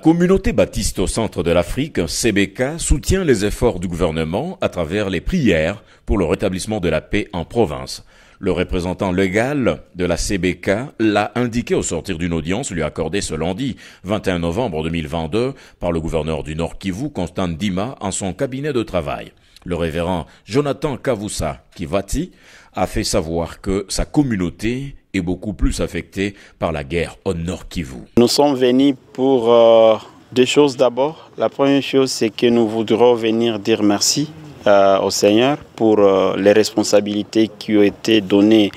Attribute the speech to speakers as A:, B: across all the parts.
A: communauté baptiste au centre de l'Afrique, CBK, soutient les efforts du gouvernement à travers les prières pour le rétablissement de la paix en province. Le représentant légal de la CBK l'a indiqué au sortir d'une audience lui accordée ce lundi 21 novembre 2022 par le gouverneur du Nord Kivu, Constant Ndima, en son cabinet de travail. Le révérend Jonathan Kavusa Kivati a fait savoir que sa communauté est beaucoup plus affectée par la guerre au Nord Kivu.
B: Nous sommes venus pour deux choses d'abord. La première chose, c'est que nous voudrons venir dire merci au Seigneur pour les responsabilités qui ont été données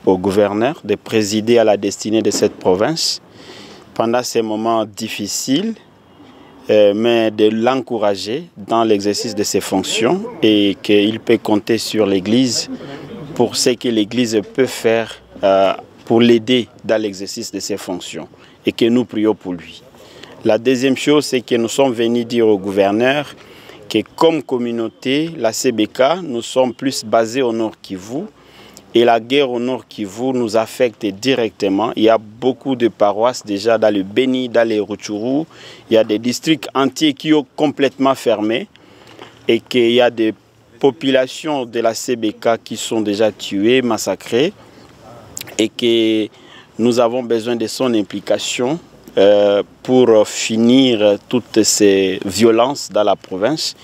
B: au gouverneur de présider à la destinée de cette province pendant ces moments difficiles, mais de l'encourager dans l'exercice de ses fonctions et qu'il peut compter sur l'Église pour ce que l'Église peut faire pour l'aider dans l'exercice de ses fonctions et que nous prions pour lui. La deuxième chose, c'est que nous sommes venus dire au gouverneur que comme communauté, la CBK, nous sommes plus basés au Nord Kivu et la guerre au Nord Kivu nous affecte directement. Il y a beaucoup de paroisses déjà dans le Beni, dans les Rutshuru. Il y a des districts entiers qui ont complètement fermé et qu'il y a des populations de la CBK qui sont déjà tuées, massacrées et que nous avons besoin de son implication pour finir toutes ces violences dans la province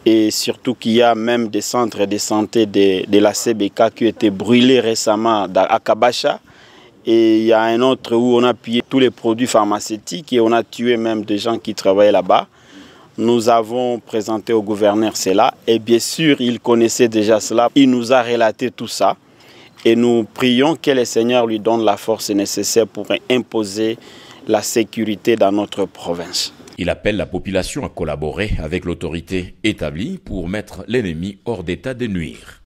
B: et surtout qu'il y a même des centres de santé de la CBK qui ont été brûlés récemment à Kabasha et il y a un autre où on a pillé tous les produits pharmaceutiques et on a tué même des gens qui travaillaient là-bas. Nous avons présenté au gouverneur cela et bien sûr il connaissait déjà cela, il nous a relaté tout ça et nous prions que le Seigneur lui donne la force nécessaire pour imposer la sécurité dans notre province.
A: Il appelle la population à collaborer avec l'autorité établie pour mettre l'ennemi hors d'état de nuire.